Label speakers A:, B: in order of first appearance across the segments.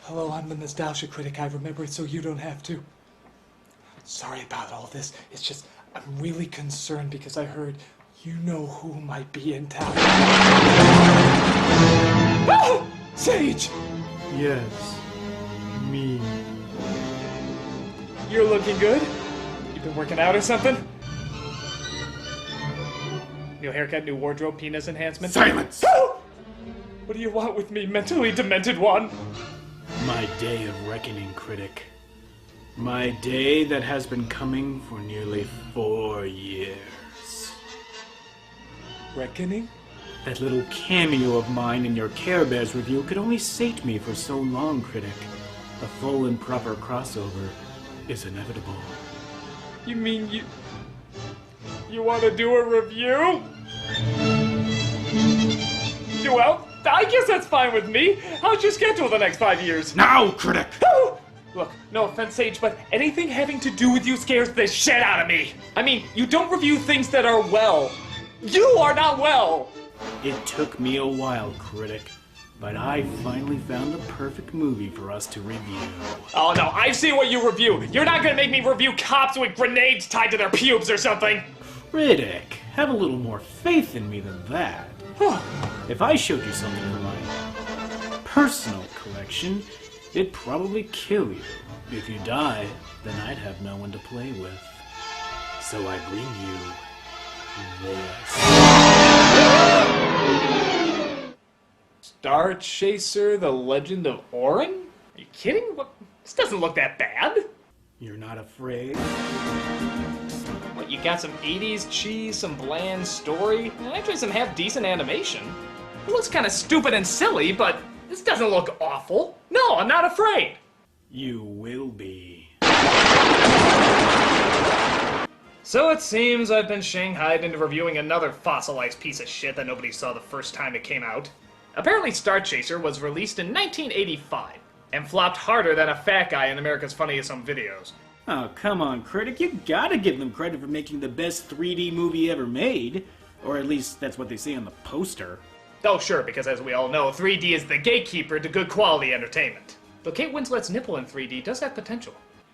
A: Hello, I'm the nostalgia critic. I remember it so you don't have to. Sorry about all this. It's just, I'm really concerned because I heard you know who might be in town. Ah! Sage!
B: Yes, me.
A: You're looking good. You been working out or something? New haircut, new wardrobe, penis enhancement?
B: Silence!
A: Ah! What do you want with me, mentally demented one?
B: My day of reckoning, critic. My day that has been coming for nearly 4 years.
A: Reckoning?
B: That little cameo of mine in your Care Bears review could only sate me for so long, critic. A full and proper crossover is inevitable.
A: You mean you want to do a review? Well, I guess that's fine with me. How's your schedule the next 5 years?
B: Now, critic!
A: Look, no offense, Sage, but anything having to do with you scares the shit out of me. I mean, you don't review things that are well. You are not well!
B: It took me a while, critic, but I finally found the perfect movie for us to review.
A: Oh no, I've seen what you review. You're not gonna make me review cops with grenades tied to their pubes or something.
B: Critic, have a little more faith in me than that. If I showed you something from my personal collection, it'd probably kill you. If you die, then I'd have no one to play with. So I bring you this.
A: Star Chaser, The Legend of Orin? Are you kidding? What? This doesn't look that bad.
B: You're not afraid?
A: What, you got some 80s cheese, some bland story, and actually some half-decent animation. It looks kind of stupid and silly, but this doesn't look awful. No, I'm not afraid.
B: You will be.
A: So it seems I've been shanghaied into reviewing another fossilized piece of shit that nobody saw the first time it came out. Apparently Star Chaser was released in 1985, and flopped harder than a fat guy in America's Funniest Home Videos.
B: Oh, come on, critic. You gotta give them credit for making the best 3D movie ever made. Or at least that's what they say on the poster.
A: Oh sure, because as we all know, 3D is the gatekeeper to good quality entertainment. Though Kate Winslet's nipple in 3D does have potential.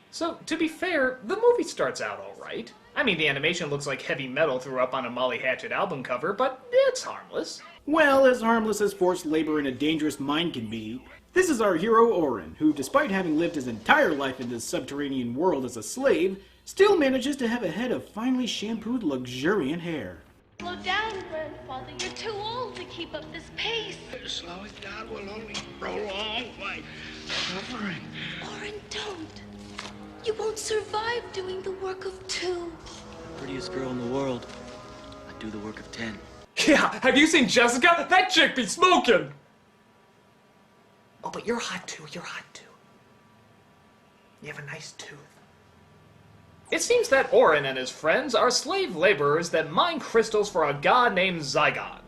A: So, to be fair, the movie starts out alright. I mean, the animation looks like heavy metal threw up on a Molly Hatchet album cover, but it's harmless.
B: Well, as harmless as forced labor in a dangerous mine can be, this is our hero Orin, who, despite having lived his entire life in this subterranean world as a slave, still manages to have a head of finely shampooed, luxuriant hair.
C: Slow down, grandfather. You're too old to keep up this pace.
D: Slow it down will only prolong my suffering.
C: Orin, don't. You won't survive doing the work of 2.
E: Prettiest girl in the world. I'd do the work of 10.
A: Yeah, have you seen Jessica? That chick be smoking! Oh, but you're hot too, you're hot too. You have a nice tooth. It seems that Orin and his friends are slave laborers that mine crystals for a god named Zygon.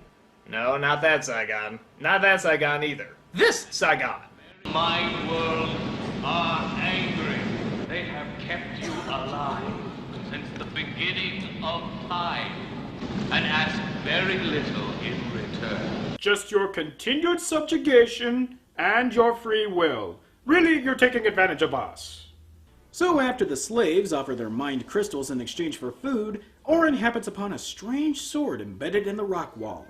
A: No, not that Zygon. Not that Zygon either. This Zygon.
F: My world are angry. They have kept you alive since the beginning of time and ask very little in return.
B: Just your continued subjugation and your free will. Really, you're taking advantage of us. So after the slaves offer their mined crystals in exchange for food, Orin happens upon a strange sword embedded in the rock wall.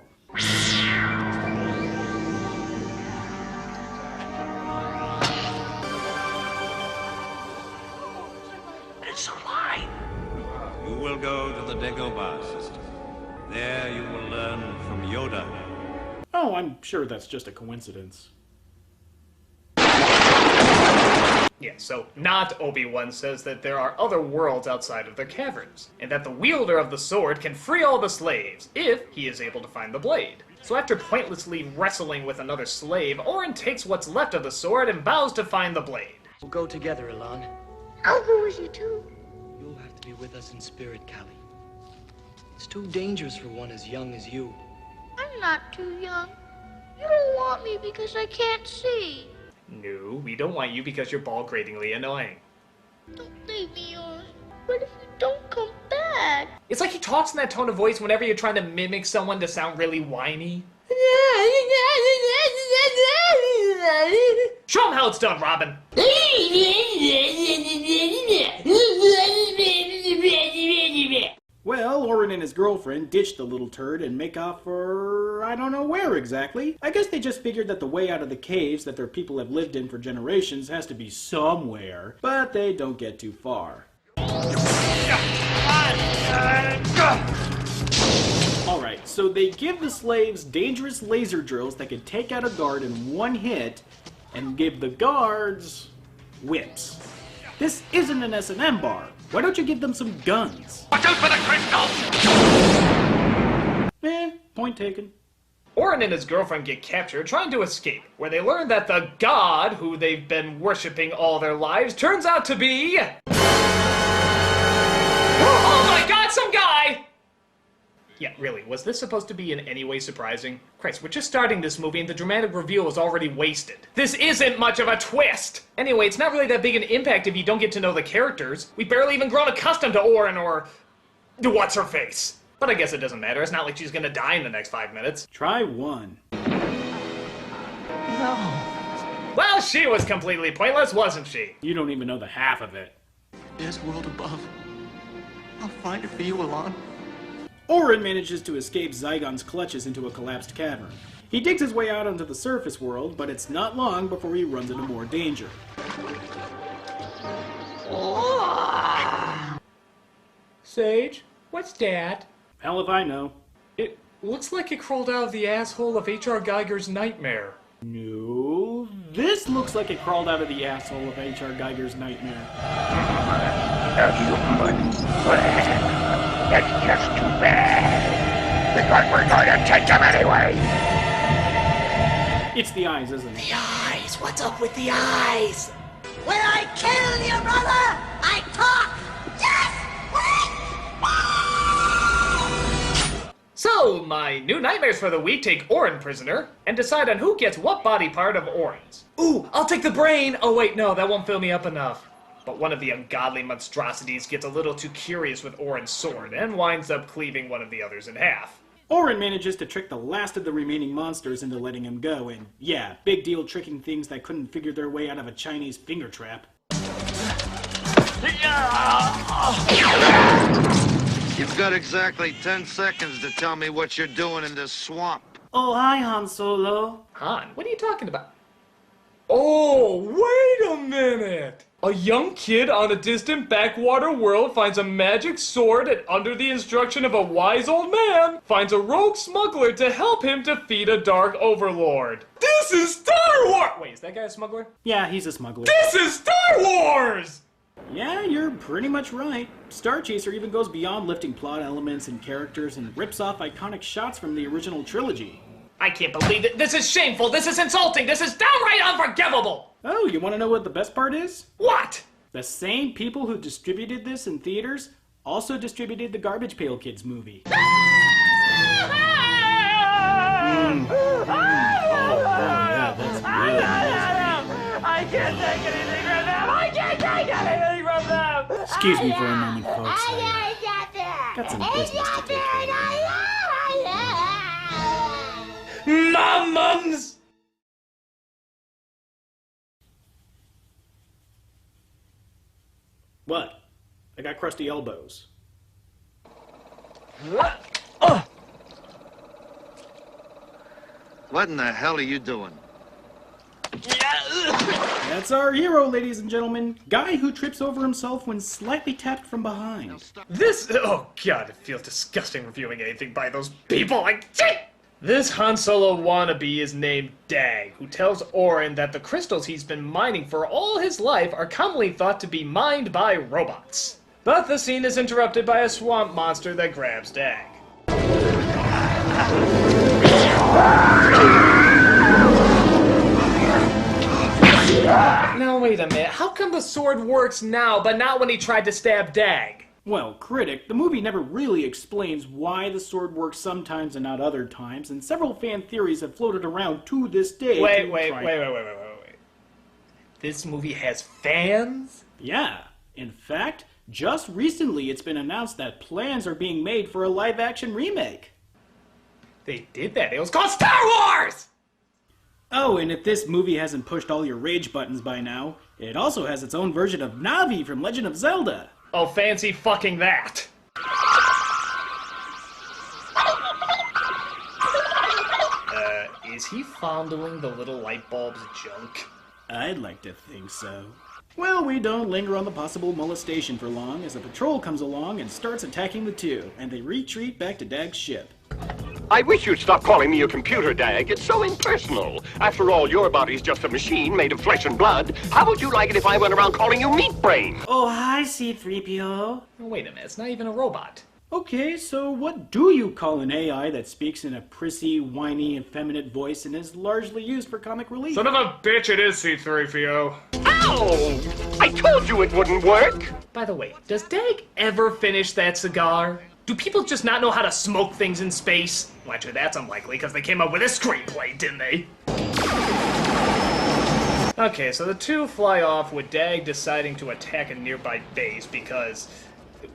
D: It's a lie.
G: You will go to the Dagobah system. There you will learn from Yoda.
B: Oh, I'm sure that's just a coincidence.
A: Yeah, so not Obi-Wan says that there are other worlds outside of the caverns, and that the wielder of the sword can free all the slaves, if he is able to find the blade. So after pointlessly wrestling with another slave, Orin takes what's left of the sword and vows to find the blade.
E: We'll go together, Elan.
C: I'll go with you too.
E: You'll have to be with us in spirit, Callie. It's too dangerous for one as young as you.
C: I'm not too young. You don't want me because I can't see.
A: No, we don't want you because you're ball-gratingly annoying.
C: Don't leave me, Orin. What if you don't come back?
A: It's like he talks in that tone of voice whenever you're trying to mimic someone to sound really whiny. Show him how it's done, Robin.
B: Well, Orin and his girlfriend ditched the little turd and make off for I don't know where exactly. I guess they just figured that the way out of the caves that their people have lived in for generations has to be somewhere, but they don't get too far. Alright, so they give the slaves dangerous laser drills that can take out a guard in one hit, and give the guards whips. This isn't an S&M bar. Why don't you give them some guns?
F: Watch out for the crystals!
B: Point taken.
A: Orin and his girlfriend get captured trying to escape, where they learn that the god who they've been worshipping all their lives turns out to be... Oh my god, some guy! Yeah, really, was this supposed to be in any way surprising? Christ, we're just starting this movie and the dramatic reveal is already wasted. This isn't much of a twist! Anyway, it's not really that big an impact if you don't get to know the characters. We've barely even grown accustomed to Orin or... what's-her-face. But I guess it doesn't matter, it's not like she's gonna die in the next 5 minutes.
B: Try one.
A: No. Well, she was completely pointless, wasn't she?
B: You don't even know the half of it.
E: There's a world above. I'll find it for you, Alon.
B: Orin manages to escape Zygon's clutches into a collapsed cavern. He digs his way out onto the surface world, but it's not long before he runs into more danger.
A: Sage, what's that?
B: Hell if I know.
A: It looks like it crawled out of the asshole of H.R. Geiger's nightmare.
B: No, this looks like it crawled out of the asshole of H.R. Geiger's nightmare.
D: It's just too bad. Because we're going to take him anyway.
B: It's the eyes, isn't it?
A: The eyes! What's up with the eyes?
H: When I kill your brother, I talk. Just
A: So, my new nightmares for the week take Orin prisoner and decide on who gets what body part of Orin's. Ooh, I'll take the brain! Oh wait, no, that won't fill me up enough. But one of the ungodly monstrosities gets a little too curious with Orin's sword and winds up cleaving one of the others in half.
B: Orin manages to trick the last of the remaining monsters into letting him go, and yeah, big deal tricking things that couldn't figure their way out of a Chinese finger trap.
G: You've got exactly 10 seconds to tell me what you're doing in this swamp.
B: Oh, hi, Han Solo.
A: Han, what are you talking about? Oh, wait a minute! A young kid on a distant backwater world finds a magic sword and under the instruction of a wise old man, finds a rogue smuggler to help him defeat a dark overlord. This is Star Wars! Wait, is that guy a smuggler?
B: Yeah, he's a smuggler.
A: This is Star Wars!
B: Yeah, you're pretty much right. Star Chaser even goes beyond lifting plot elements and characters and rips off iconic shots from the original trilogy.
A: I can't believe it. This is shameful. This is insulting. This is downright unforgivable.
B: Oh, you want to know what the best part is?
A: What?
B: The same people who distributed this in theaters also distributed the Garbage Pail Kids movie. Oh, yeah, that's really amazing.
A: I can't take anything from them. I can't take anything from them.
B: Excuse me for a moment, folks. I got some business to take care of.
A: Mums!
B: What? I got crusty elbows.
G: What in the hell are you doing?
B: That's our hero, ladies and gentlemen. Guy who trips over himself when slightly tapped from behind.
A: This, oh god, it feels disgusting reviewing anything by those people. This Han Solo wannabe is named Dag, who tells Orin that the crystals he's been mining for all his life are commonly thought to be mined by robots. But the scene is interrupted by a swamp monster that grabs Dag. Now wait a minute, how come the sword works now but not when he tried to stab Dag?
B: Well, critic, the movie never really explains why the sword works sometimes and not other times, and several fan theories have floated around to this day.
A: Wait. This movie has fans?
B: Yeah. In fact, just recently it's been announced that plans are being made for a live-action remake.
A: They did that. It was called Star Wars!
B: Oh, and if this movie hasn't pushed all your rage buttons by now, it also has its own version of Navi from Legend of Zelda.
A: Oh, fancy fucking that. Is he fondling the little light bulb's junk?
B: I'd like to think so. Well, we don't linger on the possible molestation for long as a patrol comes along and starts attacking the two, and they retreat back to Dag's ship.
I: I wish you'd stop calling me a computer, Dag. It's so impersonal. After all, your body's just a machine made of flesh and blood. How would you like it if I went around calling you Meat Brain?
B: Oh, hi, C-3PO.
A: Oh, wait a minute, it's not even a robot.
B: Okay, so what do you call an AI that speaks in a prissy, whiny, effeminate voice and is largely used for comic relief?
A: Son of a bitch, it is C-3PO.
I: Ow! I told you it wouldn't work!
A: By the way, does Dag ever finish that cigar? Do people just not know how to smoke things in space? Well, actually, that's unlikely, because they came up with a screenplay, didn't they? Okay, so the two fly off with Dag deciding to attack a nearby base because,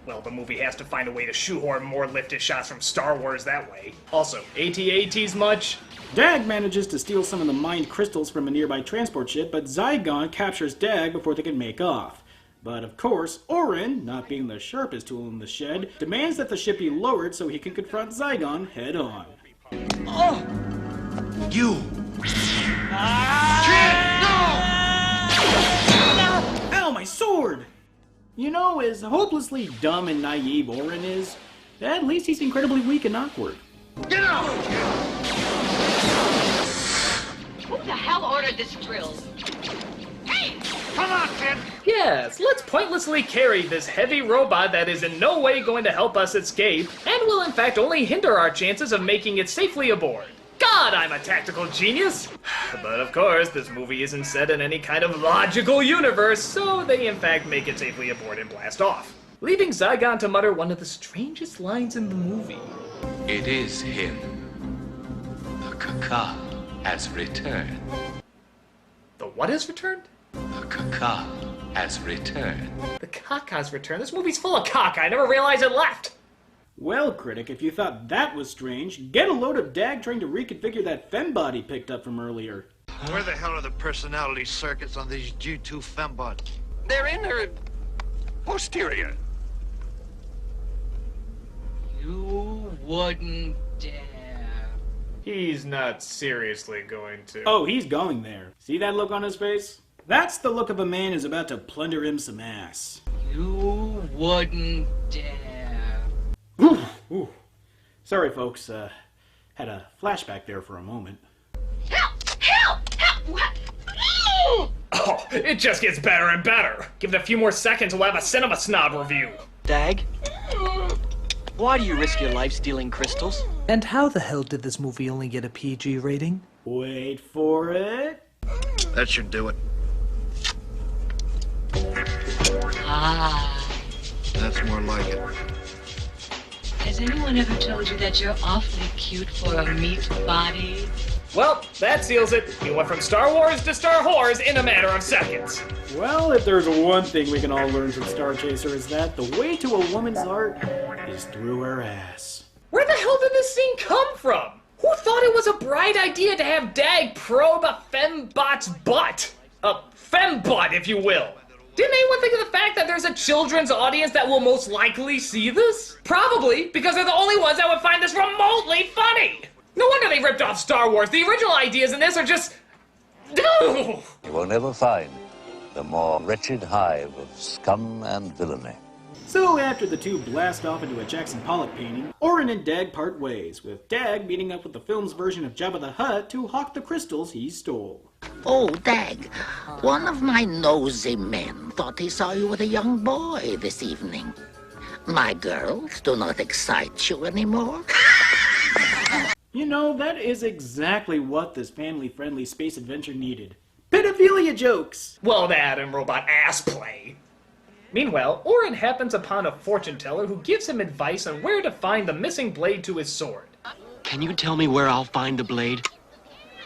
A: well, the movie has to find a way to shoehorn more lifted shots from Star Wars that way. Also, AT-ATs much?
B: Dag manages to steal some of the mind crystals from a nearby transport ship, but Zygon captures Dag before they can make off. But of course, Orin, not being the sharpest tool in the shed, demands that the ship be lowered so he can confront Zygon head-on.
D: Oh! You!
B: Ow, my sword! You know, as hopelessly dumb and naive Orin is, at least he's incredibly weak and awkward.
D: Get out!
H: Who the hell ordered this drill? Hey!
D: Come on, kid!
A: Yes, let's pointlessly carry this heavy robot that is in no way going to help us escape, and will in fact only hinder our chances of making it safely aboard. God, I'm a tactical genius! But of course, this movie isn't set in any kind of logical universe, so they in fact make it safely aboard and blast off, leaving Zygon to mutter one of the strangest lines in the movie.
F: It is him. The Kaka has returned.
A: The what has returned?
F: The Kaka has returned.
A: The Kaka's returned? This movie's full of caca, I never realized it left!
B: Well, critic, if you thought that was strange, get a load of Dag trying to reconfigure that fembot he picked up from earlier.
D: Where the hell are the personality circuits on these G2 fembots?
I: They're in her posterior.
E: You wouldn't dare.
A: He's not seriously going to.
B: Oh, he's going there. See that look on his face? That's the look of a man who's about to plunder him some ass.
E: You wouldn't dare.
B: Ooh. Sorry, folks. Had a flashback there for a moment.
H: Help! Help! Help! What?
A: Oh, it just gets better and better. Give it a few more seconds, we'll have a cinema snob review.
E: Dag? Why do you risk your life stealing crystals?
J: And how the hell did this movie only get a PG rating?
B: Wait for it.
D: That should do it.
C: Ah.
D: That's more like it.
C: Has anyone ever told you that you're awfully cute for a meat body?
A: Well, that seals it. You went from Star Wars to Star Whores in a matter of seconds.
B: Well, if there's one thing we can all learn from Star Chaser is that the way to a woman's heart is through her ass.
A: Where the hell did this scene come from? Who thought it was a bright idea to have Dag probe a fembot's butt? A fembutt, if you will. Didn't anyone think of the fact that there's a children's audience that will most likely see this? Probably, because they're the only ones that would find this remotely funny. No wonder they ripped off Star Wars. The original ideas in this are just...
K: You will never find the more wretched hive of scum and villainy.
B: So after the two blast off into a Jackson Pollock painting, Orin and Dag part ways, with Dag meeting up with the film's version of Jabba the Hutt to hawk the crystals he stole.
H: Oh, Dag, one of my nosy men thought he saw you with a young boy this evening. My girls do not excite you anymore.
B: You know, that is exactly what this family-friendly space adventure needed. Pedophilia jokes!
A: Well, that and robot ass play. Meanwhile, Orin happens upon a fortune teller who gives him advice on where to find the missing blade to his sword.
E: Can you tell me where I'll find the blade?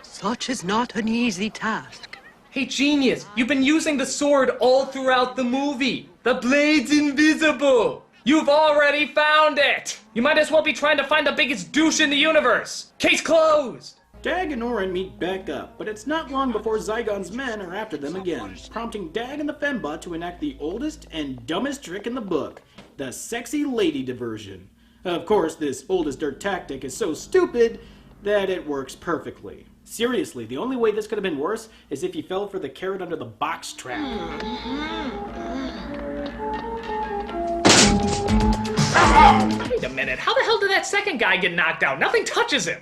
J: Such is not an easy task.
A: Hey, genius, you've been using the sword all throughout the movie. The blade's invisible. You've already found it. You might as well be trying to find the biggest douche in the universe. Case closed.
B: Dag and Orin meet back up, but it's not long before Zygon's men are after them again, prompting Dag and the Fembot to enact the oldest and dumbest trick in the book, the sexy lady diversion. Of course, this oldest dirt tactic is so stupid that it works perfectly. Seriously, the only way this could have been worse is if he fell for the carrot under the box trap.
A: Wait a minute, how the hell did that second guy get knocked out? Nothing touches him!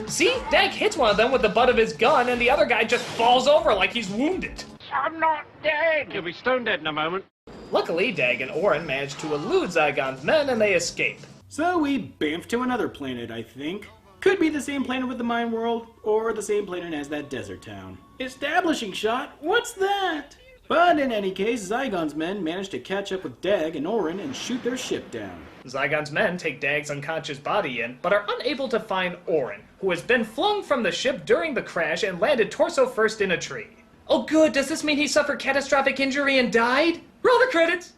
A: See? Dag hits one of them with the butt of his gun, and the other guy just falls over like he's wounded.
D: I'm not dead. You'll be stone dead in a moment.
A: Luckily, Dag and Orin manage to elude Zygon's men, and they escape.
B: So we bamf to another planet, I think. Could be the same planet with the mine world, or the same planet as that desert town. Establishing shot? What's that? But in any case, Zygon's men manage to catch up with Dag and Orin and shoot their ship down.
A: Zygon's men take Dag's unconscious body in, but are unable to find Orin, who has been flung from the ship during the crash and landed torso first in a tree. Oh good, does this mean he suffered catastrophic injury and died? Roll the credits!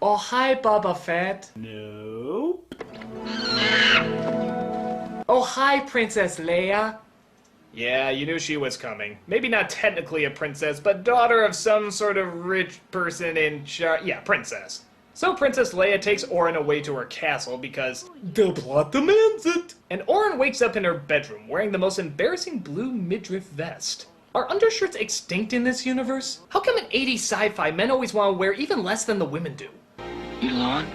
A: Oh hi, Boba Fett.
B: Nope.
A: Oh hi, Princess Leia. Yeah, you knew she was coming. Maybe not technically a princess, but daughter of some sort of rich person in charge. Yeah, princess. So Princess Leia takes Orin away to her castle because the plot demands it. And Orin wakes up in her bedroom wearing the most embarrassing blue midriff vest. Are undershirts extinct in this universe? How come in 80s sci-fi men always want to wear even less than the women do?
E: Elon?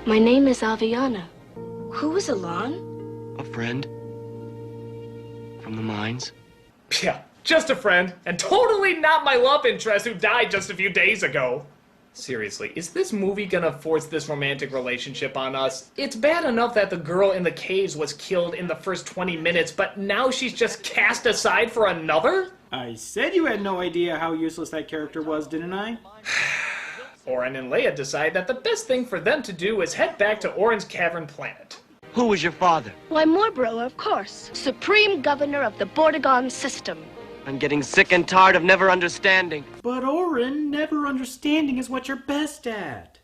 L: My name is Aviana. Who is Elon?
E: A friend? From the mines?
A: Yeah, just a friend, and totally not my love interest who died just a few days ago. Seriously, is this movie gonna force this romantic relationship on us? It's bad enough that the girl in the caves was killed in the first 20 minutes, but now she's just cast aside for another?
B: I said you had no idea how useless that character was, didn't I?
A: Orin and Leia decide that the best thing for them to do is head back to Orin's cavern planet.
E: Who was your father?
L: Why, Morbro, of course. Supreme Governor of the Bordegon System.
E: I'm getting sick and tired of never understanding.
B: But Orin, never understanding is what you're best at.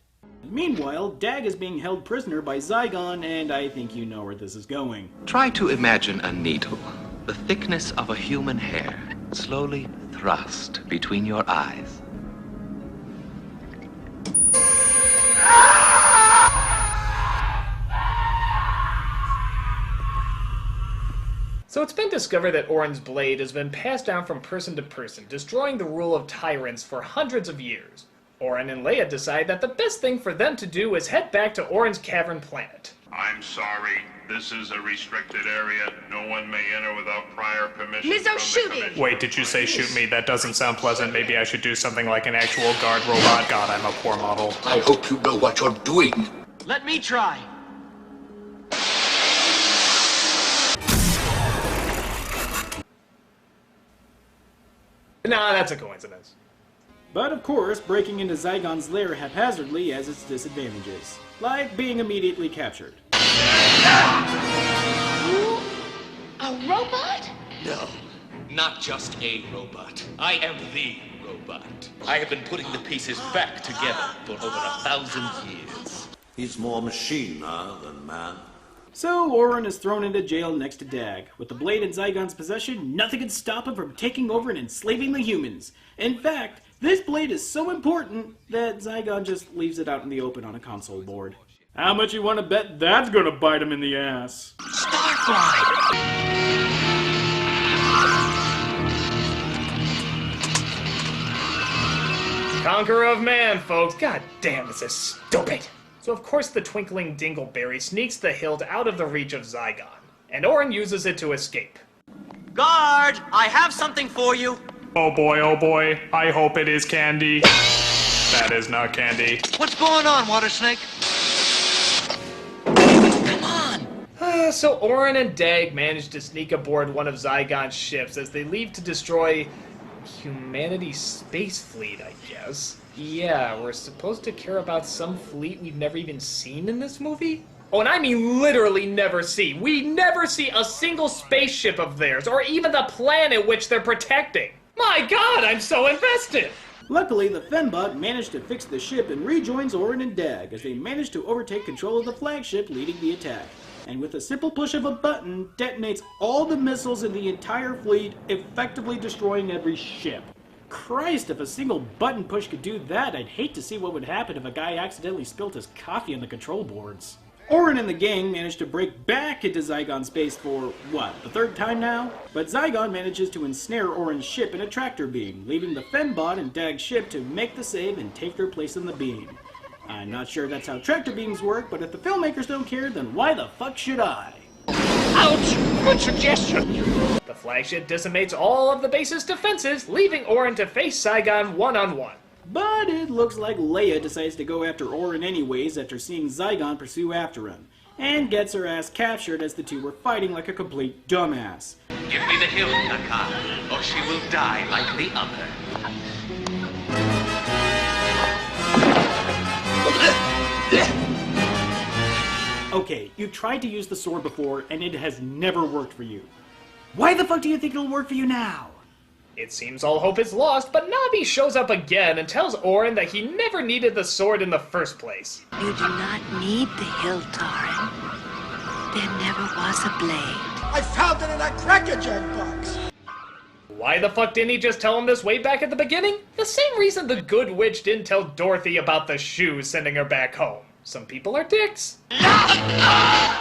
B: Meanwhile, Dag is being held prisoner by Zygon, and I think you know where this is going.
M: Try to imagine a needle, the thickness of a human hair, slowly thrust between your eyes.
A: So it's been discovered that Orin's blade has been passed down from person to person, destroying the rule of tyrants for hundreds of years. Orin and Leia decide that the best thing for them to do is head back to Orin's cavern planet.
N: I'm sorry. This is a restricted area. No one may enter without prior permission.
L: Lizzo, shooting!
A: Wait, did you say shoot me? That doesn't sound pleasant. Maybe I should do something like an actual guard robot. God, I'm a poor model.
O: I hope you know what you're doing.
E: Let me try.
A: Nah, that's a coincidence.
B: But of course, breaking into Zygon's lair haphazardly has its disadvantages, like being immediately captured.
L: A robot?
O: No, not just a robot. I am the robot. I have been putting the pieces back together for over 1,000 years.
K: He's more machine now than man.
B: So Orin is thrown into jail next to Dag. With the blade in Zygon's possession, nothing can stop him from taking over and enslaving the humans. In fact, this blade is so important that Zygon just leaves it out in the open on a console board. How much you want to bet that's gonna bite him in the ass?
H: Starfly!
A: Conqueror of man, folks. God damn, this is stupid. So of course the twinkling dingleberry sneaks the hilt out of the reach of Zygon, and Orin uses it to escape.
E: Guard! I have something for you!
A: Oh boy, I hope it is candy. That is not candy.
E: What's going on, Water Snake?
A: Come on! So Orin and Dag manage to sneak aboard one of Zygon's ships as they leave to destroy humanity's space fleet, I guess. Yeah, we're supposed to care about some fleet we've never even seen in this movie? Oh, and I mean literally never see. We never see a single spaceship of theirs, or even the planet which they're protecting. My God, I'm so invested!
B: Luckily, the Fembot managed to fix the ship and rejoins Orin and Dag as they manage to overtake control of the flagship leading the attack. And with a simple push of a button, detonates all the missiles in the entire fleet, effectively destroying every ship. Christ, if a single button push could do that, I'd hate to see what would happen if a guy accidentally spilled his coffee on the control boards. Orin and the gang managed to break back into Zygon space for, what, the third time now? But Zygon manages to ensnare Orin's ship in a tractor beam, leaving the Fembot and Dag's ship to make the save and take their place in the beam. I'm not sure that's how tractor beams work, but if the filmmakers don't care, then why the fuck should I?
I: Ouch! Good suggestion!
A: The flagship decimates all of the base's defenses, leaving Orin to face Zygon one-on-one.
B: But it looks like Leia decides to go after Orin anyways after seeing Zygon pursue after him, and gets her ass captured as the two were fighting like a complete dumbass.
M: Give me the hill, Kaka, or she will die like the other.
B: Okay, you've tried to use the sword before, and it has never worked for you. Why the fuck do you think it'll work for you now?
A: It seems all hope is lost, but Navi shows up again and tells Orin that he never needed the sword in the first place.
P: You do not need the hill, Taran. There never was a blade.
Q: I found it in a crackerjack box.
A: Why the fuck didn't he just tell him this way back at the beginning? The same reason the good witch didn't tell Dorothy about the shoes sending her back home. Some people are dicks.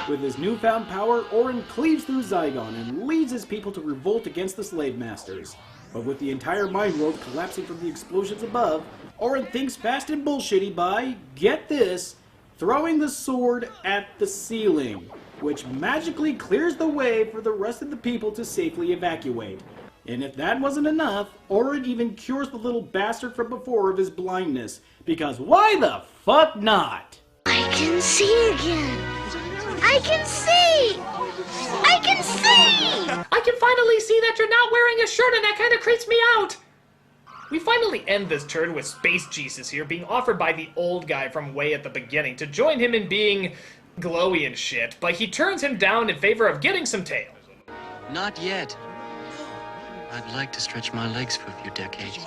B: With his newfound power, Orin cleaves through Zygon and leads his people to revolt against the slave masters. But with the entire mind world collapsing from the explosions above, Orin thinks fast and bullshitty by, get this, throwing the sword at the ceiling, which magically clears the way for the rest of the people to safely evacuate. And if that wasn't enough, Orin even cures the little bastard from before of his blindness, because why the fuck not?
L: I can see again. I can see! I can see!
A: I can finally see that you're not wearing a shirt, and that kind of creeps me out. We finally end this turn with Space Jesus here being offered by the old guy from way at the beginning to join him in being glowy and shit, but he turns him down in favor of getting some tail.
E: Not yet. I'd like to stretch my legs for a few decades.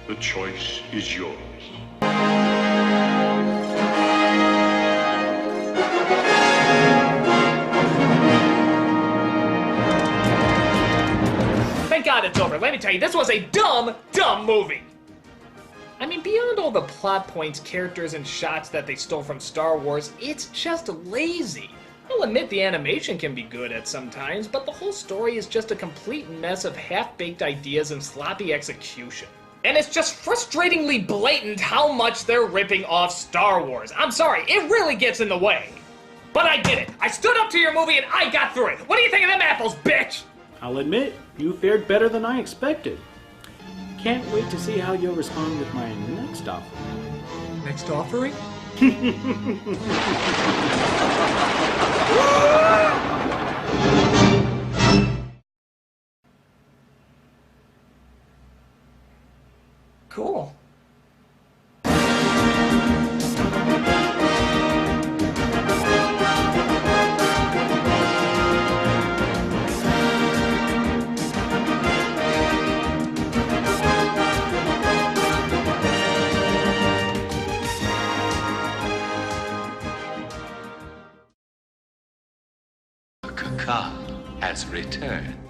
N: The choice is yours.
A: Thank God it's over. Let me tell you, this was a dumb, dumb movie. I mean, beyond all the plot points, characters, and shots that they stole from Star Wars, it's just lazy. I'll admit the animation can be good at some times, but the whole story is just a complete mess of half-baked ideas and sloppy execution. And it's just frustratingly blatant how much they're ripping off Star Wars. I'm sorry, it really gets in the way. But I did it. I stood up to your movie and I got through it. What do you think of them apples, bitch?
B: I'll admit, you fared better than I expected. Can't wait to see how you'll respond with my next offering.
A: Next offering? Cool.
M: Kaka has returned.